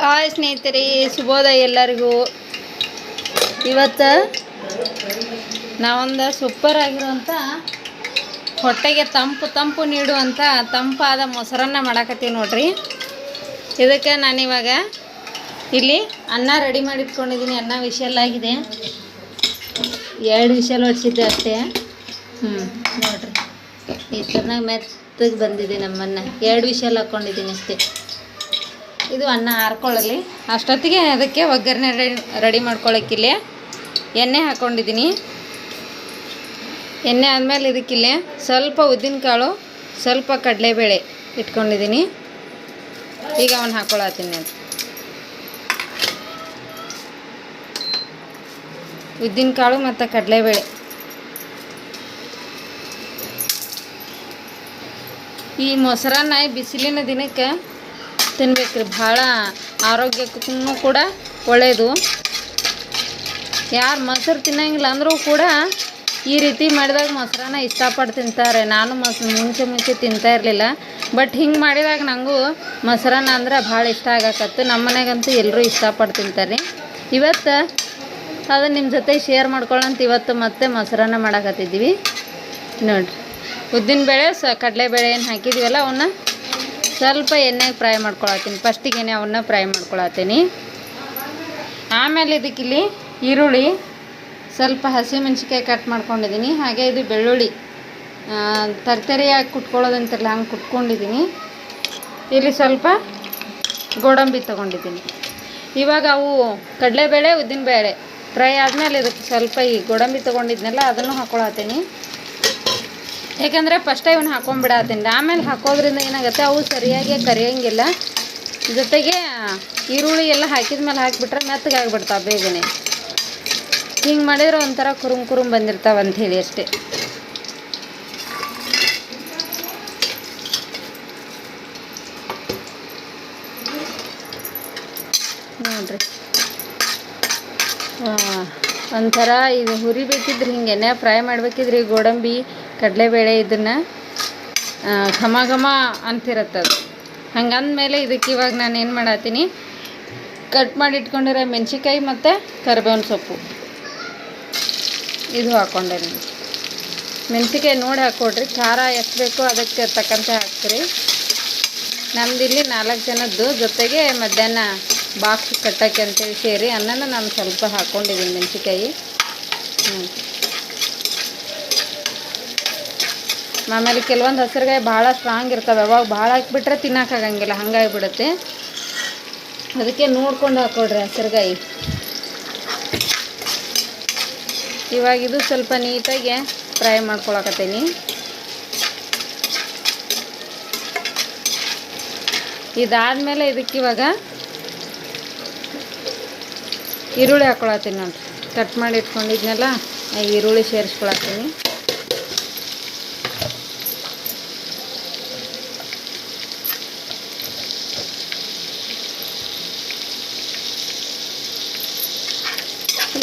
Hi ಸ್ನೇಹಿತರೆ, ಶುಭೋದಯ ಎಲ್ಲರಿಗೂ. ಇವತ್ತು ನಾವೊಂದು ಸೂಪರ್ ಆಗಿರುವಂಥ ಹೊಟ್ಟೆಗೆ ತಂಪು ನೀಡುವಂಥ ತಂಪಾದ ಮೊಸರನ್ನ ಮಾಡಾಕತ್ತೀವಿ ನೋಡ್ರಿ. ಇದಕ್ಕೆ ನಾನಿವಾಗ ಇಲ್ಲಿ ಅನ್ನ ರೆಡಿ ಮಾಡಿ ಇಟ್ಕೊಂಡಿದ್ದೀನಿ. ಅನ್ನ ವಿಷಲ್ ಆಗಿದೆ, 2 ವಿಷಲ್ ಹೊಡ್ಸಿದ್ದೆ ಅಷ್ಟೇ. ನೋಡ್ರಿ ಈ ಥರನಾಗ ಮೆತ್ತಗೆ ಬಂದಿದೆ ನಮ್ಮನ್ನ. 2 ವಿಷಲ್ ಹಾಕ್ಕೊಂಡಿದ್ದೀನಿ ಅಷ್ಟೇ. ಇದು ಅನ್ನ ಹಾರ್ಕೊಳ್ಳಲಿ. ಅಷ್ಟೊತ್ತಿಗೆ ಅದಕ್ಕೆ ಒಗ್ಗರಣೆ ರೆಡಿ ಮಾಡ್ಕೊಳ್ಳೋಕ್ಕಿಲ್ಲ ಎಣ್ಣೆ ಹಾಕ್ಕೊಂಡಿದ್ದೀನಿ. ಎಣ್ಣೆ ಆದಮೇಲೆ ಇದಕ್ಕಿಲ್ಲ ಸ್ವಲ್ಪ ಉದ್ದಿನಕಾಳು, ಸ್ವಲ್ಪ ಕಡಲೆಬೇಳೆ ಇಟ್ಕೊಂಡಿದ್ದೀನಿ. ಈಗ ಅವನ್ನ ಹಾಕ್ಕೊಳತ್ತೀನಿ ನಾನು. ಉದ್ದಿನಕಾಳು ಮತ್ತು ಕಡಲೆಬೇಳೆ. ಈ ಮೊಸರನ್ನ ಬಿಸಿಲಿನ ದಿನಕ್ಕೆ ತಿನ್ಬೇಕ್ರಿ, ಭಾಳ ಆರೋಗ್ಯಕ್ಕೂ ಕೂಡ ಒಳ್ಳೆಯದು. ಯಾರು ಮೊಸರು ತಿನ್ನಂಗಿಲ್ಲ ಅಂದರೂ ಕೂಡ ಈ ರೀತಿ ಮಾಡಿದಾಗ ಮೊಸರನ್ನ ಇಷ್ಟಪಟ್ಟು ತಿಂತಾರೆ. ನಾನು ಮುಂಚೆ ತಿಂತಾ ಇರಲಿಲ್ಲ, ಬಟ್ ಹಿಂಗೆ ಮಾಡಿದಾಗ ನನಗೂ ಮೊಸರನ್ನ ಅಂದ್ರೆ ಭಾಳ ಇಷ್ಟ ಆಗಕತ್ತು. ನಮ್ಮ ಮನೆಗಂತೂ ಎಲ್ಲರೂ ಇಷ್ಟಪಟ್ಟು ತಿಂತಾರೆ. ಇವತ್ತು ಅದು ನಿಮ್ಮ ಜೊತೆ ಶೇರ್ ಮಾಡ್ಕೊಳ್ಳೋಂತ ಇವತ್ತು ಮತ್ತೆ ಮೊಸರನ್ನ ಮಾಡಕತ್ತಿದ್ದೀವಿ ನೋಡಿರಿ. ಉದ್ದಿನಬೇಳೆ ಕಡಲೆಬೇಳೆ ಏನು ಹಾಕಿದ್ದೀವಲ್ಲ ಅವನ್ನ ಸ್ವಲ್ಪ ಎಣ್ಣೆಗೆ ಫ್ರೈ ಮಾಡ್ಕೊಳತ್ತೀನಿ. ಫಸ್ಟಿಗೆ ಅವನ್ನ ಫ್ರೈ ಮಾಡ್ಕೊಳತ್ತೀನಿ. ಆಮೇಲೆ ಇದಕ್ಕಿಲ್ಲಿ ಈರುಳ್ಳಿ, ಸ್ವಲ್ಪ ಹಸಿಮೆಣ್ಸಿಕಾಯಿ ಕಟ್ ಮಾಡ್ಕೊಂಡಿದ್ದೀನಿ. ಹಾಗೆ ಇದು ಬೆಳ್ಳುಳ್ಳಿ ತರಿಯಾಗಿ ಕುಟ್ಕೊಳ್ಳೋದಂತಿರಲ್ಲ, ಹಂಗೆ ಕುಟ್ಕೊಂಡಿದ್ದೀನಿ. ಇಲ್ಲಿ ಸ್ವಲ್ಪ ಗೋಡಂಬಿ ತೊಗೊಂಡಿದ್ದೀನಿ. ಇವಾಗ ಅವು ಕಡಲೆಬೇಳೆ ಉದ್ದಿನಬೇಳೆ ಫ್ರೈ ಆದಮೇಲೆ ಇದಕ್ಕೆ ಸ್ವಲ್ಪ ಈ ಗೋಡಂಬಿ ತೊಗೊಂಡಿದ್ನಲ್ಲ ಅದನ್ನು ಹಾಕ್ಕೊಳತ್ತೀನಿ. ಯಾಕಂದರೆ ಫಸ್ಟೇ ಇವನ್ನ ಹಾಕ್ಕೊಂಬಿಡತ್ತೀನಿ. ಆಮೇಲೆ ಹಾಕೋದ್ರಿಂದ ಏನಾಗುತ್ತೆ, ಅವು ಸರಿಯಾಗಿ ಕರಿಯೋಂಗಿಲ್ಲ. ಜೊತೆಗೆ ಈರುಳ್ಳಿ ಎಲ್ಲ ಹಾಕಿದ ಮೇಲೆ ಹಾಕಿಬಿಟ್ರೆ ಮೆತ್ತಗೆ ಆಗಿಬಿಡ್ತಾವೆ ಬೇಗನೆ. ಹಿಂಗೆ ಮಾಡಿದ್ರೆ ಒಂಥರ ಕುರುಮ್ ಬಂದಿರ್ತಾವೆ ಅಂಥೇಳಿ ಅಷ್ಟೇ. ನೋಡಿರಿ, ಒಂಥರ ಇದು ಹುರಿಬೇಕಿದ್ರೆ ಹಿಂಗೆ ಎಣ್ಣೆ ಫ್ರೈ ಮಾಡಬೇಕಿದ್ರೆ ಈ ಗೋಡಂಬಿ ಕಡಲೆಬೇಳೆ ಇದನ್ನು ಘಮ ಅಂತಿರತ್ತದು. ಹಂಗಂದಮೇಲೆ ಇದಕ್ಕೆ ಇವಾಗ ನಾನು ಏನು ಮಾಡತ್ತೀನಿ, ಕಟ್ ಮಾಡಿ ಇಟ್ಕೊಂಡಿರೋ ಮೆಣಸಿಕಾಯಿ ಮತ್ತು ಕರಿಬೇವಿನ ಸೊಪ್ಪು ಇದು ಹಾಕ್ಕೊಂಡೆ. ಮೆಣಸಿಕಾಯಿ ನೋಡಿ ಹಾಕ್ಕೊಡ್ರಿ, ಖಾರ ಎಷ್ಟು ಬೇಕೋ ಅದಕ್ಕೆ ತಕ್ಕಂತೆ ಹಾಕ್ತೀರಿ. ನಮ್ಮದಿಲ್ಲಿ 4 ಜನದ್ದು, ಜೊತೆಗೆ ಮಧ್ಯಾಹ್ನ ಬಾಕ್ಸ್ ಕಟ್ಟೋಕ್ಕೆ ಅಂತೇಳಿ ಸೇರಿ ಅನ್ನನ ನಾನು ಸ್ವಲ್ಪ ಹಾಕ್ಕೊಂಡಿದ್ದೀನಿ ಮೆಣಸಿಕಾಯಿ. ಆಮೇಲೆ ಕೆಲವೊಂದು ಹಸಿರುಗಾಯಿ ಭಾಳ ಸ್ಟ್ರಾಂಗ್ ಇರ್ತವೆ, ಅವಾಗ ಭಾಳ ಹಾಕಿಬಿಟ್ರೆ ತಿನ್ನೋಕ್ಕಾಗಂಗಿಲ್ಲ, ಹಂಗಾಗಿಬಿಡುತ್ತೆ. ಅದಕ್ಕೆ ನೋಡ್ಕೊಂಡು ಹಾಕ್ಕೊಡ್ರಿ ಹಸಿರುಗಾಯಿ. ಇವಾಗ ಇದು ಸ್ವಲ್ಪ ನೀಟಾಗಿ ಫ್ರೈ ಮಾಡ್ಕೊಳಕತ್ತೀನಿ. ಇದಾದಮೇಲೆ ಇದಕ್ಕೆ ಇವಾಗ ಈರುಳ್ಳಿ ಹಾಕ್ಕೊಳತ್ತೀನಿ ನೋಡಿರಿ. ಕಟ್ ಮಾಡಿ ಇಟ್ಕೊಂಡಿದ್ನೆಲ್ಲ ಈರುಳ್ಳಿ ಸೇರಿಸ್ಕೊಳತ್ತೀನಿ.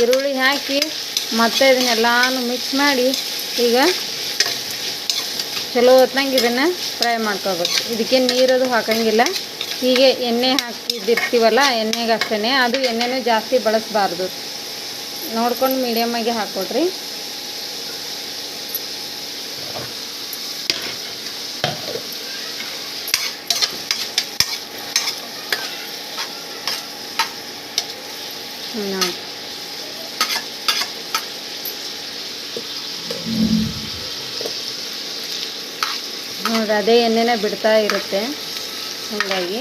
ಈರುಳ್ಳಿ ಹಾಕಿ ಮತ್ತೆ ಇದನ್ನೆಲ್ಲಾನು ಮಿಕ್ಸ್ ಮಾಡಿ ಈಗ ಚಲೋ ಹೊತ್ನಂಗೆ ಇದನ್ನು ಫ್ರೈ ಮಾಡ್ಕೋಬೇಕು. ಇದಕ್ಕೆ ನೀರದು ಹಾಕೋಂಗಿಲ್ಲ. ಹೀಗೆ ಎಣ್ಣೆ ಹಾಕಿದ್ದಿರ್ತೀವಲ್ಲ ಎಣ್ಣೆಗೆ ಅಷ್ಟೇ, ಅದು ಎಣ್ಣೆನೂ ಜಾಸ್ತಿ ಬಳಸಬಾರ್ದು, ನೋಡ್ಕೊಂಡು ಮೀಡಿಯಮ್ಮಾಗಿ ಹಾಕ್ಕೊಡ್ರಿ. ನೋಡಿ ನೋಡ್ರಿ, ಅದೇ ಎಣ್ಣೆನೇ ಬಿಡ್ತಾ ಇರುತ್ತೆ. ಹಾಗಾಗಿ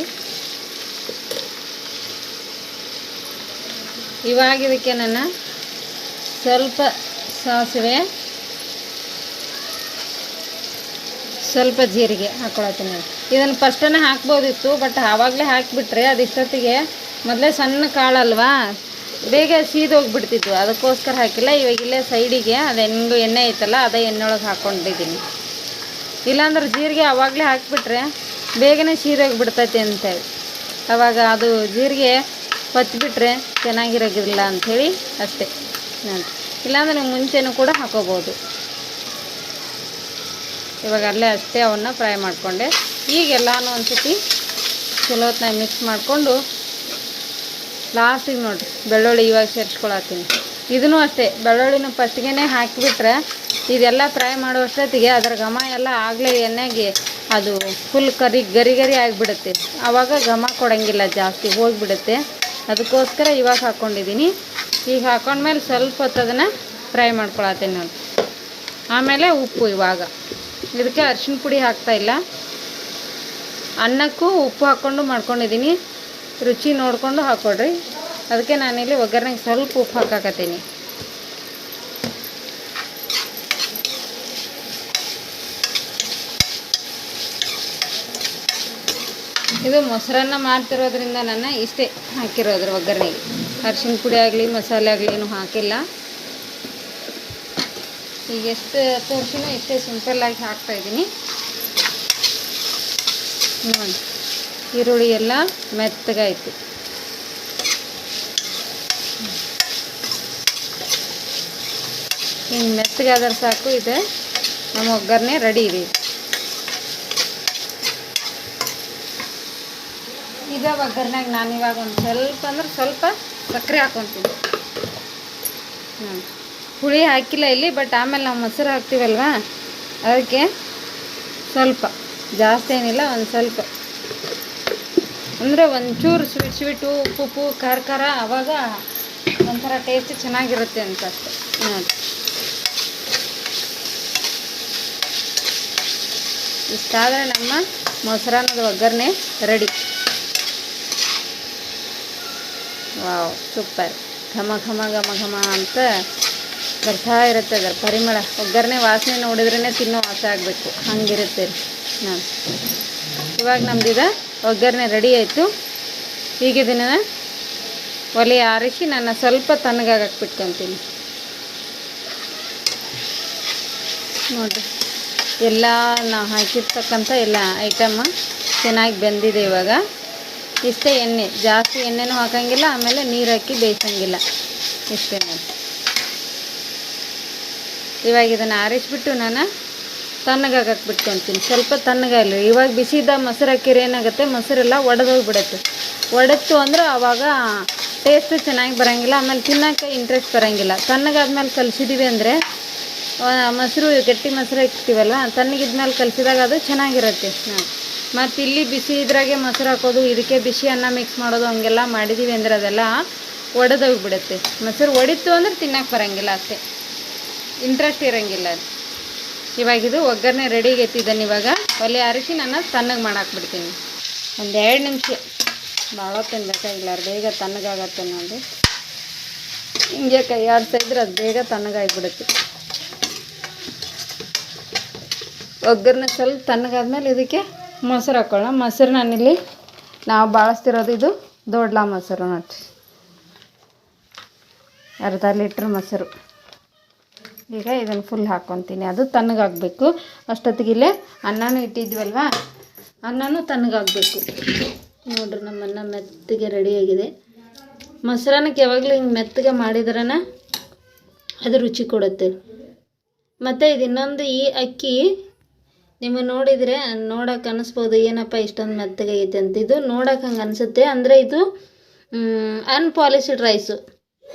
ಇವಾಗ ಇದಕ್ಕೆ ನಾನು ಸ್ವಲ್ಪ ಸಾಸಿವೆ, ಸ್ವಲ್ಪ ಜೀರಿಗೆ ಹಾಕ್ಕೊಳತ್ತೀನಿ. ಇದನ್ನು ಫಸ್ಟನ್ನು ಹಾಕ್ಬೋದಿತ್ತು, ಬಟ್ ಆವಾಗಲೇ ಹಾಕಿಬಿಟ್ರೆ ಅದಿಷ್ಟೊತ್ತಿಗೆ ಮೊದಲೇ ಸಣ್ಣ ಕಾಳಲ್ವಾ, ಬೇಗ ಸೀದೋಗಿಬಿಡ್ತಿತ್ತು. ಅದಕ್ಕೋಸ್ಕರ ಹಾಕಿಲ್ಲ. ಇವಾಗ ಇಲ್ಲೇ ಸೈಡಿಗೆ ಅದು ಎಣ್ಣೆ ಐತಲ್ಲ ಅದೇ ಎಣ್ಣೆ ಒಳಗೆ ಹಾಕ್ಕೊಂಡಿದ್ದೀನಿ. ಇಲ್ಲಾಂದ್ರೆ ಜೀರಿಗೆ ಆವಾಗಲೇ ಹಾಕಿಬಿಟ್ರೆ ಬೇಗನೆ ಸೀದೋಗಿಬಿಡ್ತೈತಿ ಅಂತೇಳಿ, ಆವಾಗ ಅದು ಜೀರಿಗೆ ಹೊಚ್ಚಿಬಿಟ್ರೆ ಚೆನ್ನಾಗಿರೋಗಿಲ್ಲ ಅಂಥೇಳಿ ಅಷ್ಟೇ ನೋಡಿ. ಇಲ್ಲಾಂದ್ರೆ ನೀವು ಮುಂಚೆನೂ ಕೂಡ ಹಾಕೋಬೋದು. ಇವಾಗ ಅಲ್ಲೇ ಅಷ್ಟೇ ಅವನ್ನ ಫ್ರೈ ಮಾಡಿಕೊಂಡೆ. ಈಗೆಲ್ಲನೂ ಒಂದು ಸತಿ ಚಲೋ ಹೊತ್ನಾಗ ಮಿಕ್ಸ್ ಮಾಡಿಕೊಂಡು ಲಾಸ್ಟಿಗೆ ನೋಡಿರಿ ಬೆಳ್ಳುಳ್ಳಿ ಇವಾಗ ಸೇರಿಸ್ಕೊಳತ್ತೀನಿ. ಇದೂ ಅಷ್ಟೇ, ಬೆಳ್ಳುಳ್ಳಿನ ಫಸ್ಟ್ಗೆ ಹಾಕಿಬಿಟ್ರೆ ಇದೆಲ್ಲ ಫ್ರೈ ಮಾಡುವಷ್ಟೊತ್ತಿಗೆ ಅದರ ಘಮ ಎಲ್ಲ ಆಗಲೇ ಎಣ್ಣೆಗೆ ಅದು ಫುಲ್ ಗರಿ ಗರಿ ಆಗಿಬಿಡುತ್ತೆ. ಆವಾಗ ಘಮ ಕೊಡೋಂಗಿಲ್ಲ, ಜಾಸ್ತಿ ಹೋಗಿಬಿಡುತ್ತೆ. ಅದಕ್ಕೋಸ್ಕರ ಇವಾಗ ಹಾಕ್ಕೊಂಡಿದ್ದೀನಿ. ಈಗ ಹಾಕೊಂಡ್ಮೇಲೆ ಸ್ವಲ್ಪ ಹೊತ್ತು ಅದನ್ನು ಫ್ರೈ ಮಾಡ್ಕೊಳತ್ತೀನಿ ನೋಡಿ. ಆಮೇಲೆ ಉಪ್ಪು, ಇವಾಗ ಇದಕ್ಕೆ ಅರಿಶಿನ ಪುಡಿ ಹಾಕ್ತಾಯಿಲ್ಲ, ಅನ್ನಕ್ಕೂ ಉಪ್ಪು ಹಾಕ್ಕೊಂಡು ಮಾಡ್ಕೊಂಡಿದ್ದೀನಿ. ರುಚಿ ನೋಡಿಕೊಂಡು ಹಾಕ್ಕೊಡ್ರಿ. ಅದಕ್ಕೆ ನಾನಿಲ್ಲಿ ಒಗ್ಗರಣೆಗೆ ಸ್ವಲ್ಪ ಉಪ್ಪು ಹಾಕಾಕತ್ತೀನಿ. ಇದು ಮೊಸರನ್ನ ಮಾಡ್ತಿರೋದ್ರಿಂದ ನಾನು ಇಷ್ಟೇ ಹಾಕಿರೋದ್ರ ಒಗ್ಗರಣೆಗೆ. ಅರಿಶಿನ ಪುಡಿ ಆಗಲಿ ಮಸಾಲೆ ಆಗಲಿ ಏನೂ ಹಾಕಿಲ್ಲ. ಈಗ ಎಷ್ಟು ತೋರಿಸಿನೋ ಇಷ್ಟೇ ಸಿಂಪಲ್ಲಾಗಿ ಹಾಕ್ತಾಯಿದ್ದೀನಿ ನೋಡಿ. ಈರುಳ್ಳಿ ಎಲ್ಲ ಮೆತ್ತಗಾಯಿತು. ಹಿಂಗೆ ಮೆತ್ತಗಾದ್ರೆ ಸಾಕು, ಇದೆ ನಮ್ಮ ಒಗ್ಗರಣೆ ರೆಡಿ ಇದೆ. ಈಗ ಒಗ್ಗರಣೆಗೆ ನಾನು ಇವಾಗ ಒಂದು ಸ್ವಲ್ಪ ಅಂದ್ರೆ ಸ್ವಲ್ಪ ಸಕ್ಕರೆ ಹಾಕ್ಕೊತೀನಿ. ಹುಳಿ ಹಾಕಿಲ್ಲ ಇಲ್ಲಿ, ಬಟ್ ಆಮೇಲೆ ನಾವು ಮೊಸರು ಹಾಕ್ತೀವಲ್ವ ಅದಕ್ಕೆ ಸ್ವಲ್ಪ, ಜಾಸ್ತಿ ಏನಿಲ್ಲ, ಒಂದು ಸ್ವಲ್ಪ ಅಂದರೆ ಒಂಚೂರು ಸ್ವೀಟು ಉಪ್ಪು ಖಾರ ಖಾರ, ಆವಾಗ ಒಂಥರ ಟೇಸ್ಟ್ ಚೆನ್ನಾಗಿರುತ್ತೆ ಅಂತ ಅಷ್ಟೆ ನೋಡಿ. ಇಷ್ಟಾದರೆ ನಮ್ಮ ಮೊಸರನ್ನದ ಒಗ್ಗರಣೆ ರೆಡಿ. ವಾವ್, ಸೂಪರ್, ಘಮ ಘಮ ಘಮ ಘಮ ಅಂತ ಬರ್ತಾ ಇರುತ್ತೆ ಅದರ ಪರಿಮಳ. ಒಗ್ಗರಣೆ ವಾಸನೆ ನೋಡಿದ್ರೇ ತಿನ್ನೋ ಆಸೆ ಆಗಬೇಕು, ಹಂಗಿರುತ್ತೆ ನೋಡಿ. ಇವಾಗ ನಮ್ದಿದ ಒಗ್ಗರಣೆ ರೆಡಿ ಆಯಿತು. ಈಗ ಇದನ್ನು ಒಲೆ ಆರಿಸಿ ನಾನು ಸ್ವಲ್ಪ ತಣ್ಣಗಾಗಕ್ಕೆ ಬಿಟ್ಕೊತೀನಿ ನೋಡಿರಿ. ಎಲ್ಲ ನಾವು ಹಾಕಿರ್ತಕ್ಕಂಥ ಎಲ್ಲ ಐಟಮ್ ಚೆನ್ನಾಗಿ ಬೆಂದಿದೆ. ಇವಾಗ ಇಷ್ಟೇ ಎಣ್ಣೆ, ಜಾಸ್ತಿ ಎಣ್ಣೆನೂ ಹಾಕೋಂಗಿಲ್ಲ, ಆಮೇಲೆ ನೀರು ಹಾಕಿ ಬೇಯಿಸೋಂಗಿಲ್ಲ, ಇಷ್ಟೇ ನೋಡಿ. ಇವಾಗ ಇದನ್ನು ಆರಿಸ್ಬಿಟ್ಟು ನಾನು ತಣ್ಣಗಾಗಕ್ಕೆ ಬಿಟ್ಕೊತೀನಿ. ಸ್ವಲ್ಪ ತಣ್ಣಗಾಗಲಿ. ಇವಾಗ ಬಿಸಿದ ಮೊಸರು ಹಾಕಿದ್ರೆ ಏನಾಗುತ್ತೆ, ಮೊಸರೆಲ್ಲ ಒಡೆದೋಗ್ಬಿಡುತ್ತೆ. ಒಡೆತು ಅಂದ್ರೆ ಆವಾಗ ಟೇಸ್ಟು ಚೆನ್ನಾಗಿ ಬರೋಂಗಿಲ್ಲ, ಆಮೇಲೆ ತಿನ್ನೋಕ್ಕೆ ಇಂಟ್ರೆಸ್ಟ್ ಬರೋಂಗಿಲ್ಲ. ತಣ್ಣಗಾದ್ಮೇಲೆ ಕಲಿಸಿದ್ದೀವಿ ಅಂದರೆ ಮೊಸರು, ಗಟ್ಟಿ ಮೊಸರು ಇಕ್ತೀವಲ್ವ, ತಣ್ಣಗಿದ್ಮೇಲೆ ಕಲಿಸಿದಾಗ ಅದು ಚೆನ್ನಾಗಿರುತ್ತೆ. ಮತ್ತು ಇಲ್ಲಿ ಬಿಸಿ ಇದ್ರಾಗೆ ಮೊಸರು ಹಾಕೋದು, ಇದಕ್ಕೆ ಬಿಸಿ ಅನ್ನ ಮಿಕ್ಸ್ ಮಾಡೋದು, ಹಂಗೆಲ್ಲ ಮಾಡಿದ್ದೀವಿ ಅಂದರೆ ಅದೆಲ್ಲ ಒಡೆದೋಗ್ಬಿಡುತ್ತೆ. ಮೊಸರು ಒಡಿತು ಅಂದ್ರೆ ತಿನ್ನೋಕ್ಕೆ ಬರೋಂಗಿಲ್ಲ, ಅಷ್ಟೇ ಇಂಟ್ರೆಸ್ಟ್ ಇರೋಂಗಿಲ್ಲ. ಇವಾಗಿದು ಒಗ್ಗರಣೆ ರೆಡಿಗೆ ಎತ್ತಿದ್ದಾನೆ. ಇವಾಗ ಒಲೆ ಆರಿಸಿ ನಾನು ತಣ್ಣಗೆ ಮಾಡಾಕ್ಬಿಡ್ತೀನಿ. ಒಂದು 2 ನಿಮಿಷ, ಭಾಳ ತಿನ್ಬೇಕಾಗಿಲ್ಲ, ಬೇಗ ತಣ್ಣಗಾಗತ್ತೆ ನೋಡಿ. ಹಿಂಗೆ ಕೈ ಆಡ್ತಾಯಿದ್ರೆ ಅದು ಬೇಗ ತಣ್ಣಗಾಗಿಬಿಡುತ್ತೆ. ಒಗ್ಗರಣೆ ಸ್ವಲ್ಪ ತಣ್ಣಗಾದ್ಮೇಲೆ ಇದಕ್ಕೆ ಮೊಸರು ಹಾಕೊಳ್ಳೋಣ. ಮೊಸರು ನಾನಿಲ್ಲಿ ನಾವು ಬಳಸ್ತಿರೋದು ಇದು ದೊಡ್ಡ ಮೊಸರು ನೋಡಿ, ಅರ್ಧ ಲೀಟ್ರ್ ಮೊಸರು. ಈಗ ಇದನ್ನು ಫುಲ್ ಹಾಕ್ಕೊತೀನಿ, ಅದು ತಣ್ಣಗಾಗಬೇಕು. ಅಷ್ಟೊತ್ತಿಗಿಲ್ಲೇ ಅನ್ನನೂ ಇಟ್ಟಿದ್ವಲ್ವ, ಅನ್ನನೂ ತಣ್ಣಗಾಗಬೇಕು ನೋಡ್ರಿ. ನಮ್ಮ ಅನ್ನ ಮೆತ್ತಗೆ ರೆಡಿಯಾಗಿದೆ. ಮೊಸರನ್ನಕ್ಕೆ ಯಾವಾಗಲೂ ಹಿಂಗೆ ಮೆತ್ತಗೆ ಮಾಡಿದ್ರೇ ಅದು ರುಚಿ ಕೊಡುತ್ತೆ. ಮತ್ತು ಇದು ಇನ್ನೊಂದು, ಈ ಅಕ್ಕಿ ನಿಮಗೆ ನೋಡಿದರೆ ನೋಡೋಕೆ ಅನ್ನಿಸ್ಬೋದು ಏನಪ್ಪ ಇಷ್ಟೊಂದು ಮೆತ್ತಗೈತೆ ಅಂತ. ಇದು ನೋಡೋಕೆ ಹಂಗೆ ಅನಿಸುತ್ತೆ, ಅಂದರೆ ಇದು ಅನ್ಪಾಲಿಶ್ಡ್ ರೈಸು,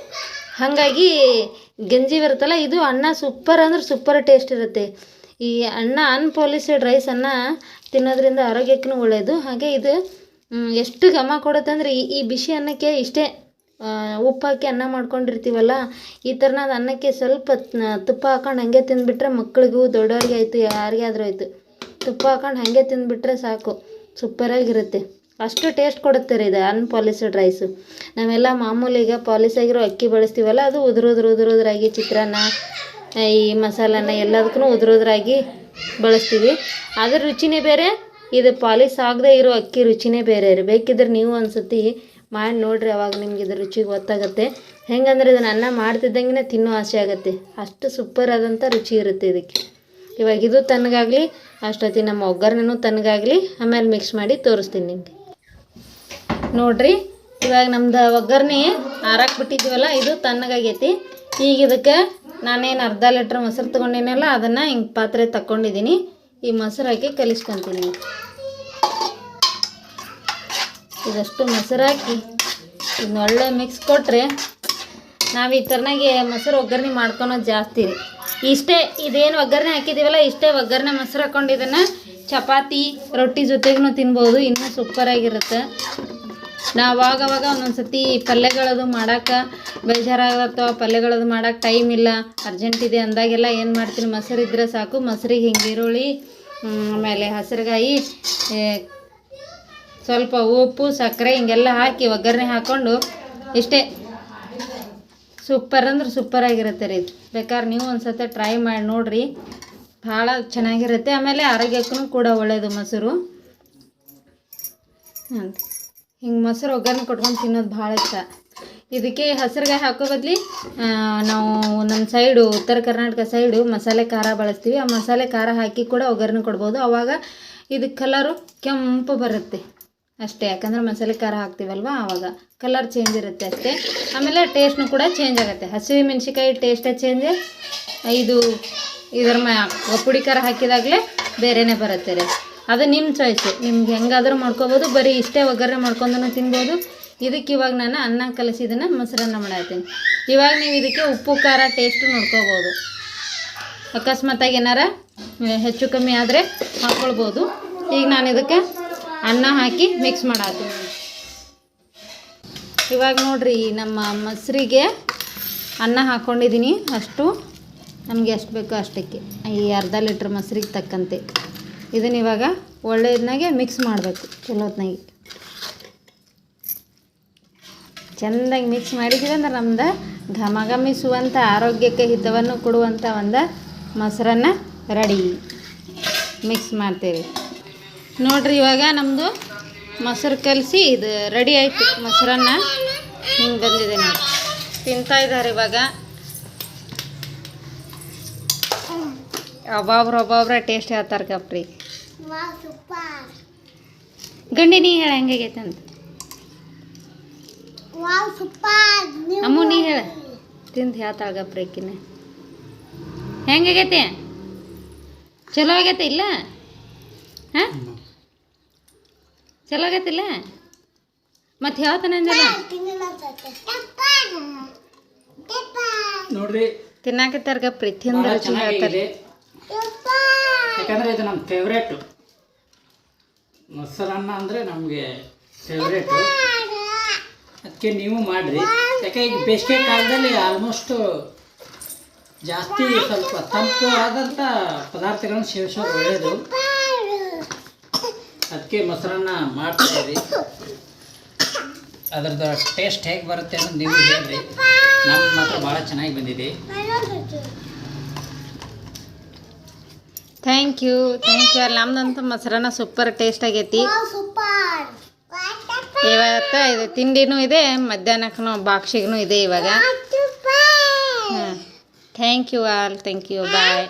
ಹಾಗಾಗಿ ಗಂಜಿ ಬರುತ್ತಲ್ಲ, ಇದು ಅನ್ನ ಸೂಪರ್ ಅಂದ್ರೆ ಸೂಪರ್ ಟೇಸ್ಟ್ ಇರುತ್ತೆ. ಈ ಅನ್ನ ಅನ್ಪಾಲಿಶ್ಡ್ ರೈಸನ್ನು ತಿನ್ನೋದ್ರಿಂದ ಆರೋಗ್ಯಕ್ಕೂ ಒಳ್ಳೆಯದು. ಹಾಗೆ ಇದು ಎಷ್ಟು ಘಮ ಕೊಡುತ್ತೆ ಅಂದರೆ, ಈ ಬಿಸಿ ಅನ್ನಕ್ಕೆ ಇಷ್ಟೇ ಉಪ್ಪು ಹಾಕಿ ಅನ್ನ ಮಾಡ್ಕೊಂಡಿರ್ತೀವಲ್ಲ, ಈ ಥರನಾದ ಅನ್ನಕ್ಕೆ ಸ್ವಲ್ಪ ತುಪ್ಪ ಹಾಕೊಂಡು ಹಾಗೆ ತಿಂದುಬಿಟ್ರೆ, ಮಕ್ಕಳಿಗೂ ದೊಡ್ಡವ್ರಿಗೆ ಆಯಿತು ಯಾರಿಗೆ ಆದರೂ ಆಯಿತು, ತುಪ್ಪ ಹಾಕೊಂಡು ಹಾಗೆ ತಿಂದುಬಿಟ್ರೆ ಸಾಕು, ಸೂಪರಾಗಿರುತ್ತೆ. ಅಷ್ಟು ಟೇಸ್ಟ್ ಕೊಡುತ್ತೆ ರೀ ಇದು ಅನ್ಪಾಲಿಶ್ಡ್ ರೈಸು. ನಾವೆಲ್ಲ ಮಾಮೂಲಿ ಈಗ ಪಾಲಿಶ್ ಆಗಿರೋ ಅಕ್ಕಿ ಬಳಸ್ತೀವಲ್ಲ, ಅದು ಉದುರಾಗಿ ಚಿತ್ರಾನ್ನ, ಈ ಮಸಾಲನ್ನ ಎಲ್ಲದಕ್ಕೂ ಉದುರಾಗಿ ಬಳಸ್ತೀವಿ. ಅದ್ರ ರುಚಿನೇ ಬೇರೆ, ಇದು ಪಾಲಿಶ್ ಆಗದೆ ಇರೋ ಅಕ್ಕಿ ರುಚಿನೇ ಬೇರೆ ರೀ. ಬೇಕಿದ್ರೆ ನೀವು ಒಂದು ಸತಿ ಮಾಡಿ ನೋಡಿರಿ, ಅವಾಗ ನಿಮ್ಗೆ ಇದ್ರ ರುಚಿಗೆ ಗೊತ್ತಾಗುತ್ತೆ. ಹೆಂಗಂದ್ರೆ ಇದನ್ನು ಅನ್ನ ಮಾಡ್ತಿದ್ದಂಗೆ ತಿನ್ನೋ ಆಸೆ ಆಗುತ್ತೆ, ಅಷ್ಟು ಸೂಪರ್ ಆದಂಥ ರುಚಿ ಇರುತ್ತೆ ಇದಕ್ಕೆ. ಇವಾಗ ಇದು ತಣ್ಣಗಾಗಲಿ, ಅಷ್ಟೊತ್ತಿ ನಮ್ಮ ಒಗ್ಗರಣೆನೂ ತಣ್ಣಗಾಗಲಿ, ಆಮೇಲೆ ಮಿಕ್ಸ್ ಮಾಡಿ ತೋರಿಸ್ತೀನಿ ನಿಮಗೆ ನೋಡಿರಿ. ಇವಾಗ ನಮ್ದು ಒಗ್ಗರಣೆ ಬಿಟ್ಟಿದ್ದೀವಲ್ಲ, ಇದು ತಣ್ಣಗಾಗೈತಿ. ಈಗ ಇದಕ್ಕೆ ನಾನೇನು ಅರ್ಧ ಲೀಟ್ರ್ ಮೊಸರು ತೊಗೊಂಡಿನಲ್ಲ, ಅದನ್ನು ಹಿಂಗೆ ಪಾತ್ರೆ ತಗೊಂಡಿದ್ದೀನಿ. ಈ ಮೊಸರು ಹಾಕಿ ಕಲಿಸ್ಕೊತೀನಿ. ಇದಷ್ಟು ಮೊಸರು ಹಾಕಿ ಇದನ್ನ ಒಳ್ಳೆ ಮಿಕ್ಸ್ ಕೊಟ್ಟರೆ ನಾವು ಈ ಥರನಾಗೆ ಮೊಸರು ಒಗ್ಗರಣೆ ಮಾಡ್ಕೊಳೋದು ಜಾಸ್ತಿ ರೀ. ಇಷ್ಟೇ ಇದೇನು ಒಗ್ಗರಣೆ ಹಾಕಿದ್ದೀವಲ್ಲ ಇಷ್ಟೇ ಒಗ್ಗರಣೆ ಮೊಸರು ಹಾಕೊಂಡು ಇದನ್ನು ಚಪಾತಿ ರೊಟ್ಟಿ ಜೊತೆಗೂ ತಿನ್ಬೋದು, ಇನ್ನೂ ಸೂಪರಾಗಿರುತ್ತೆ. ನಾವು ಆವಾಗ ಒಂದೊಂದು ಸತಿ ಪಲ್ಯಗಳದು ಮಾಡೋಕೆ ಬೇಜಾರಾಗತ್ತವ, ಪಲ್ಯಗಳದು ಮಾಡೋಕೆ ಟೈಮ್ ಇಲ್ಲ, ಅರ್ಜೆಂಟ್ ಇದೆ ಅಂದಾಗೆಲ್ಲ ಏನು ಮಾಡ್ತೀನಿ, ಮೊಸರು ಇದ್ದರೆ ಸಾಕು, ಮೊಸರಿಗೆ ಹಿಂಗೆ ಈರುಳ್ಳಿ ಆಮೇಲೆ ಹಸಿರುಗಾಯಿ ಸ್ವಲ್ಪ ಉಪ್ಪು ಸಕ್ಕರೆ ಹಿಂಗೆಲ್ಲ ಹಾಕಿ ಒಗ್ಗರಣೆ ಹಾಕ್ಕೊಂಡು ಇಷ್ಟೇ ಸೂಪರ್ ಅಂದ್ರೆ ಸೂಪರಾಗಿರುತ್ತೆ ರೀ. ಬೇಕಾದ್ರೆ ನೀವು ಒಂದು ಸತಿ ಟ್ರೈ ಮಾಡಿ ನೋಡಿರಿ, ಭಾಳ ಚೆನ್ನಾಗಿರುತ್ತೆ. ಆಮೇಲೆ ಆರೋಗ್ಯಕ್ಕೂ ಕೂಡ ಒಳ್ಳೆಯದು ಮೊಸರು. ಹಿಂಗೆ ಮೊಸರು ಒಗ್ಗರಣೆ ಕೊಟ್ಕೊಂಡು ತಿನ್ನೋದು ಭಾಳ ಇಷ್ಟ. ಇದಕ್ಕೆ ಹಸಿರುಗಾಯಿ ಹಾಕೋ ಬದಲಿ ನಾವು ನಮ್ಮ ಸೈಡು ಉತ್ತರ ಕರ್ನಾಟಕ ಸೈಡು ಮಸಾಲೆ ಖಾರ ಬಳಸ್ತೀವಿ. ಆ ಮಸಾಲೆ ಖಾರ ಹಾಕಿ ಕೂಡ ಒಗ್ಗರಣೆ ಕೊಡ್ಬೋದು. ಆವಾಗ ಇದಕ್ಕೆ ಕಲರು ಕೆಂಪು ಬರುತ್ತೆ ಅಷ್ಟೇ, ಯಾಕಂದ್ರೆ ಮಸಾಲೆ ಖಾರ ಹಾಕ್ತೀವಲ್ವ ಆವಾಗ ಕಲರ್ ಚೇಂಜ್ ಇರುತ್ತೆ ಅಷ್ಟೇ. ಆಮೇಲೆ ಟೇಸ್ಟ್ನು ಕೂಡ ಚೇಂಜ್ ಆಗುತ್ತೆ. ಹಸಿರು ಮೆಣಸಿಕಾಯಿ ಟೇಸ್ಟೇ ಚೇಂಜ್, ಇದರ ಪುಡಿ ಖಾರ ಹಾಕಿದಾಗಲೇ ಬೇರೆಯೇ ಬರುತ್ತೆ ರೀ. ಅದು ನಿಮ್ಮ ಚಾಯ್ಸು, ನಿಮ್ಗೆ ಹೆಂಗಾದರೂ ಮಾಡ್ಕೋಬೋದು. ಬರೀ ಇಷ್ಟೇ ಒಗ್ಗರಣೆ ಮಾಡ್ಕೊಂಡು ತಿನ್ಬೋದು. ಇದಕ್ಕೆ ಇವಾಗ ನಾನು ಅನ್ನ ಕಲಸಿದ್ದನ್ನು ಮೊಸರನ್ನ ಮಾಡತ್ತೀನಿ. ಇವಾಗ ನೀವು ಇದಕ್ಕೆ ಉಪ್ಪು ಖಾರ ಟೇಸ್ಟು ನೋಡ್ಕೋಬೋದು. ಅಕಸ್ಮಾತಾಗಿ ಏನಾರ ಹೆಚ್ಚು ಕಮ್ಮಿ ಆದರೆ ಹಾಕ್ಕೊಳ್ಬೋದು. ಈಗ ನಾನು ಇದಕ್ಕೆ ಅನ್ನ ಹಾಕಿ ಮಿಕ್ಸ್ ಮಾಡತ್ತೀನಿ. ಇವಾಗ ನೋಡಿರಿ ನಮ್ಮ ಮೊಸರಿಗೆ ಅನ್ನ ಹಾಕ್ಕೊಂಡಿದ್ದೀನಿ. ಅಷ್ಟು ನಮಗೆ ಎಷ್ಟು ಬೇಕೋ ಅಷ್ಟಕ್ಕೆ, ಈ ಅರ್ಧ ಲೀಟ್ರ್ ಮೊಸರಿಗೆ ತಕ್ಕಂತೆ ಇದನ್ನ ಇವಾಗ ಒಳ್ಳೆಯದನ್ನಾಗೆ ಮಿಕ್ಸ್ ಮಾಡಬೇಕು. ಚಲೋತ್ನಾಗೆ ಚೆಂದಾಗಿ ಮಿಕ್ಸ್ ಮಾಡಿದ್ದೀವಿ ಅಂದ್ರೆ ನಮ್ದು ಘಮಘಮಿಸುವಂಥ ಆರೋಗ್ಯಕ್ಕೆ ಹಿತವನ್ನು ಕೊಡುವಂಥ ಒಂದು ಮೊಸರನ್ನ ರೆಡಿ. ಮಿಕ್ಸ್ ಮಾಡ್ತೀವಿ ನೋಡಿರಿ. ಇವಾಗ ನಮ್ಮದು ಮೊಸರು ಕಲಸಿ ಇದು ರೆಡಿ ಆಯಿತು. ಮೊಸರನ್ನ ಹಿಂಗೆ ಬಂದಿದೆ ನೋಡಿ, ತಿಂತಾಯಿದ್ದಾರೆ ಇವಾಗ. ಒಬ್ಬೊಬ್ರೆ ಟೇಸ್ಟ್ ಹೇಳ್ತಾರೆ ಕಪ್ರಿ. ಗಂಡಿ ನೀ ಹೇಳ ಹೆಂಗಾಗೈತೆ ಅಂತ. ಅಮ್ಮು ನೀ ಹೇಳ ತಿಂದು ಹೇಳ್ತಾಳೆ ಗಪ್ರಿಕಿನ ಹೆಂಗಾಗೈತೆ. ಚಲೋ ಆಗೈತೆ ಇಲ್ಲ? ಹಾಂ ಚಲೋ ಆಗೈತಿಲ್ಲ? ಮತ್ತೆ ಹೇಳ್ತಾನಂದಿಲ್ಲ ನೋಡ್ರಿ, ತಿನ್ನಾಕತ್ತಾರ ಗಪ್ರಿ. ತಿಂದು ರುಚಿ ಹೇಳ್ತಾರೆ. ಯಾಕಂದರೆ ಇದು ನಮ್ಮ ಫೇವ್ರೇಟು ಮೊಸರನ್ನ ಅಂದರೆ ನಮಗೆ ಫೇವ್ರೇಟು. ಅದಕ್ಕೆ ನೀವು ಮಾಡಿರಿ. ಯಾಕೆ ಈಗ ಬೇಸಿಗೆ ಕಾಲದಲ್ಲಿ ಆಲ್ಮೋಸ್ಟು ಜಾಸ್ತಿ ಸ್ವಲ್ಪ ತಂಪು ಆದಂಥ ಪದಾರ್ಥಗಳನ್ನು ಸೇವಿಸೋದು ಒಳ್ಳೆಯದು. ಅದಕ್ಕೆ ಮೊಸರನ್ನ ಮಾಡ್ತಾಯಿರಿ. ಅದರದ್ದು ಟೇಸ್ಟ್ ಹೇಗೆ ಬರುತ್ತೆ ಅನ್ನೋದು ನೀವು ಹೇಳ್ರಿ. ನಮ್ಗೆ ಮಾತ್ರ ಭಾಳ ಚೆನ್ನಾಗಿ ಬಂದಿದೆ. ಥ್ಯಾಂಕ್ ಯು ನಮ್ದಂತೂ ಮೊಸರನ್ನ ಸೂಪರ್ ಟೇಸ್ಟ್ ಆಗೈತಿ. ಇವತ್ತು ಇದು ತಿಂಡಿನೂ ಇದೆ, ಮಧ್ಯಾಹ್ನಕ್ಕೂ ಬಾಕ್ಸಿಗೂ ಇದೆ ಇವಾಗ. ಹಾಂ thank you all, thank you, bye.